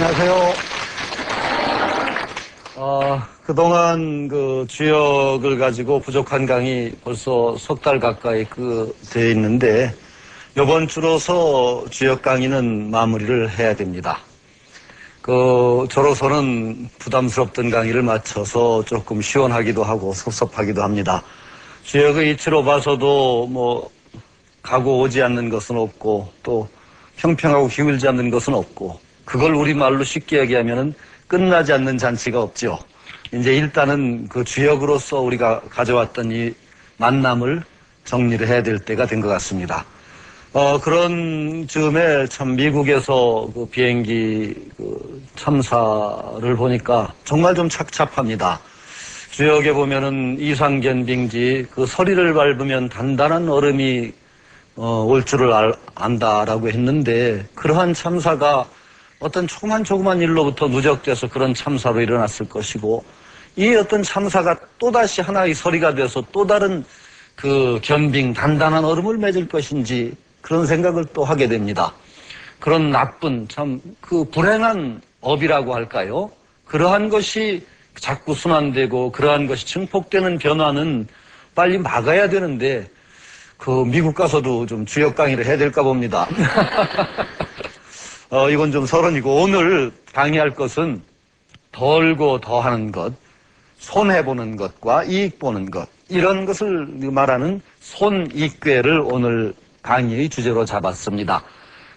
안녕하세요. 그동안 그 주역을 가지고 부족한 강의 벌써 석 달 가까이 돼 있는데, 이번 주로서 주역 강의는 마무리를 해야 됩니다. 저로서는 부담스럽던 강의를 마쳐서 조금 시원하기도 하고 섭섭하기도 합니다. 주역의 이치로 봐서도 가고 오지 않는 것은 없고, 또 평평하고 기울지 않는 것은 없고, 그걸 우리말로 쉽게 얘기하면은 끝나지 않는 잔치가 없죠. 이제 일단은 그 주역으로서 우리가 가져왔던 이 만남을 정리를 해야 될 때가 된 것 같습니다. 그런 즈음에 참 미국에서 그 비행기 참사를 보니까 정말 좀 착잡합니다. 주역에 보면은 이상견 빙지 그 서리를 밟으면 단단한 얼음이 올 줄을 안다라고 했는데, 그러한 참사가 어떤 조그만 일로부터 누적돼서 그런 참사로 일어났을 것이고, 이 어떤 참사가 또다시 하나의 서리가 돼서 또 다른 그 견빙, 단단한 얼음을 맺을 것인지 그런 생각을 또 하게 됩니다. 그런 나쁜, 그 불행한 업이라고 할까요? 그러한 것이 자꾸 순환되고 그러한 것이 증폭되는 변화는 빨리 막아야 되는데, 미국 가서도 좀 주역 강의를 해야 될까 봅니다. 이건 좀 서론이고, 오늘 강의할 것은 덜고 더하는 것, 손해보는 것과 이익 보는 것, 이런 것을 말하는 손익괴를 오늘 강의의 주제로 잡았습니다.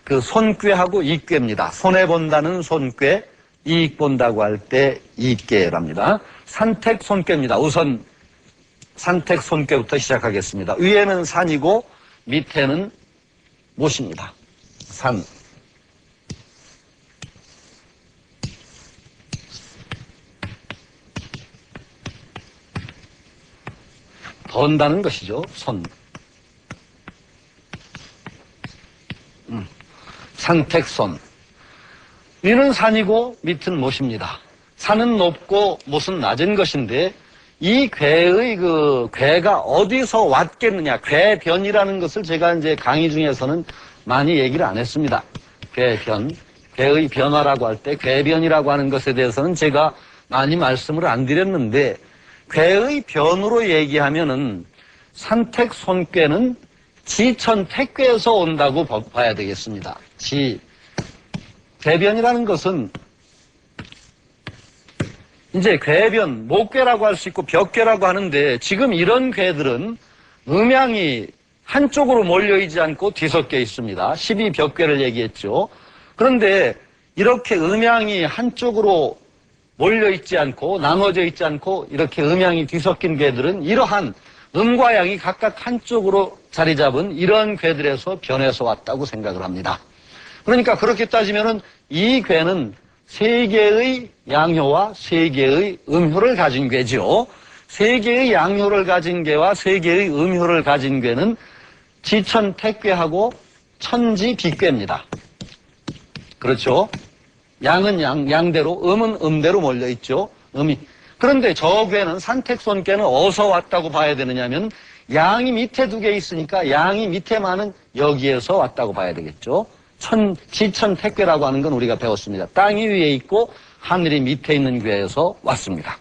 그 손괴하고 이익괴입니다. 손해본다는 손괴, 이익 본다고 할 때 이익괴랍니다. 산택손괴입니다. 우선 산택손괴부터 시작하겠습니다. 위에는 산이고 밑에는 못입니다. 산. 번다는 것이죠. 손. 산택손. 위는 산이고 밑은 못입니다. 산은 높고 못은 낮은 것인데, 이 괴의 괴가 어디서 왔겠느냐, 괴변이라는 것을 제가 이제 강의 중에서는 많이 얘기를 안 했습니다. 괴변, 괴의 변화라고 할 때 괴변이라고 하는 것에 대해서는 제가 많이 말씀을 안 드렸는데, 괴의 변으로 얘기하면은 산택손괴는 지천택괴에서 온다고 봐야 되겠습니다. 괴변이라는 것은 이제 괴변, 목괴라고 할 수 있고 벽괴라고 하는데, 지금 이런 괴들은 음양이 한쪽으로 몰려있지 않고 뒤섞여 있습니다. 12벽괴를 얘기했죠. 그런데 이렇게 음양이 한쪽으로 몰려있지 않고 나눠져 있지 않고 이렇게 음양이 뒤섞인 괴들은 이러한 음과 양이 각각 한쪽으로 자리 잡은 이런 괴들에서 변해서 왔다고 생각을 합니다. 그러니까 그렇게 따지면은 이 괴는 세 개의 양효와 세 개의 음효를 가진 괴죠. 세 개의 양효를 가진 괴와 세 개의 음효를 가진 괴는 지천택괴하고 천지비괴입니다. 그렇죠? 양은 양대로, 음은 음대로 몰려있죠. 음이. 그런데 저 괴는, 산택손괴는 어디서 왔다고 봐야 되느냐면, 양이 밑에 두 개 있으니까 양이 밑에 많은 여기에서 왔다고 봐야 되겠죠. 지천택괴라고 하는 건 우리가 배웠습니다. 땅이 위에 있고 하늘이 밑에 있는 괴에서 왔습니다.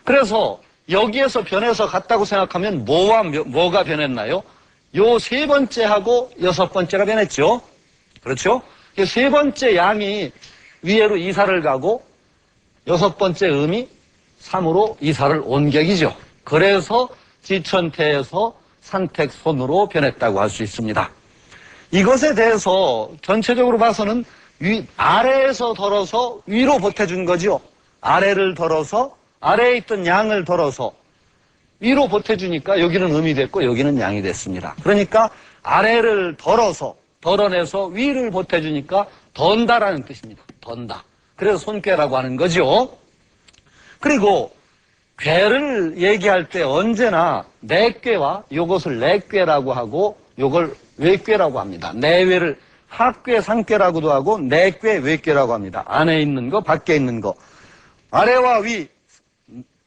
그래서 여기에서 변해서 갔다고 생각하면 뭐가 변했나요? 요 세 번째하고 여섯 번째가 변했죠. 그렇죠? 세 번째 양이 위에로 이사를 가고 여섯 번째 음이 3으로 이사를 온 격이죠. 그래서 지천태에서 산택손으로 변했다고 할 수 있습니다. 이것에 대해서 전체적으로 봐서는 아래에서 덜어서 위로 보태준 거죠. 아래를 덜어서, 아래에 있던 양을 덜어서 위로 보태주니까 여기는 음이 됐고 여기는 양이 됐습니다. 그러니까 아래를 덜어내서 위를 보태주니까 던다라는 뜻입니다. 던다. 그래서 손괴라고 하는 거죠. 그리고 괴를 얘기할 때 언제나 내괴와 요것을 내괴라고 하고 요걸 외괴라고 합니다. 내외를 하괴, 상괴라고도 하고 내괴, 외괴라고 합니다. 안에 있는 거, 밖에 있는 거. 아래와 위,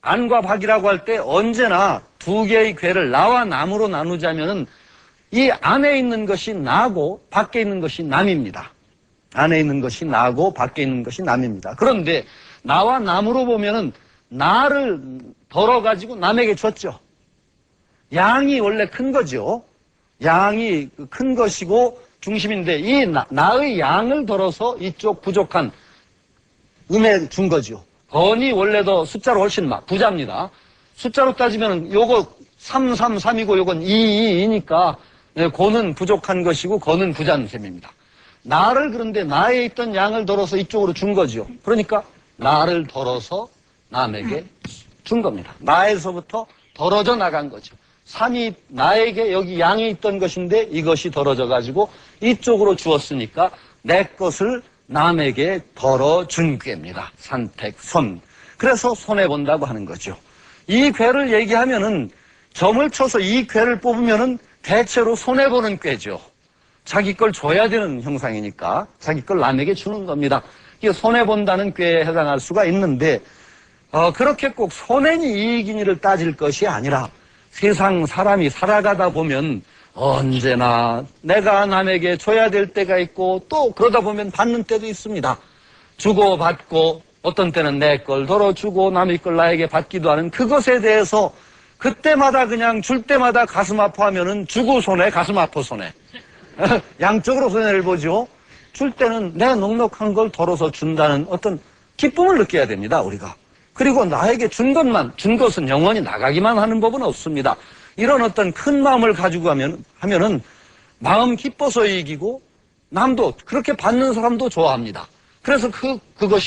안과 밖이라고 할 때 언제나 두 개의 괴를 나와 남으로 나누자면은 이 안에 있는 것이 나고 밖에 있는 것이 남입니다. 안에 있는 것이 나고 밖에 있는 것이 남입니다. 그런데 나와 남으로 보면은 나를 덜어가지고 남에게 줬죠. 양이 원래 큰 거죠. 양이 큰 것이고 중심인데 이 나의 양을 덜어서 이쪽 부족한 음에 준 거죠. 건이 원래도 숫자로 훨씬 부자입니다. 숫자로 따지면 요거 333이고 요건 222니까 고는 부족한 것이고 건은 부자인 셈입니다. 나를 그런데 나에 있던 양을 덜어서 이쪽으로 준 거죠. 그러니까 나를 덜어서 남에게 준 겁니다. 나에서부터 덜어져 나간 거죠. 3이 나에게 여기 양이 있던 것인데 이것이 덜어져 가지고 이쪽으로 주었으니까 내 것을 남에게 덜어준 꾀입니다. 산택손. 그래서 손해본다고 하는 거죠. 이 꾀를 얘기하면은 점을 쳐서 이 꾀를 뽑으면은 대체로 손해보는 꾀죠. 자기 걸 줘야 되는 형상이니까 자기 걸 남에게 주는 겁니다. 이게 손해본다는 꾀에 해당할 수가 있는데 그렇게 꼭 손해니 이익이니를 따질 것이 아니라 세상 사람이 살아가다 보면 언제나 내가 남에게 줘야 될 때가 있고 또 그러다 보면 받는 때도 있습니다. 주고 받고 어떤 때는 내 걸 덜어주고 남의 걸 나에게 받기도 하는 그것에 대해서 그때마다 그냥 줄 때마다 가슴 아파하면은 주고 손해 가슴 아파 손해 양쪽으로 손해를 보죠. 줄 때는 내가 넉넉한 걸 덜어서 준다는 어떤 기쁨을 느껴야 됩니다. 우리가. 그리고 나에게 준 것은 영원히 나가기만 하는 법은 없습니다. 이런 어떤 큰 마음을 가지고 하면은 마음 기뻐서 이기고 남도 그렇게 받는 사람도 좋아합니다. 그래서 그것이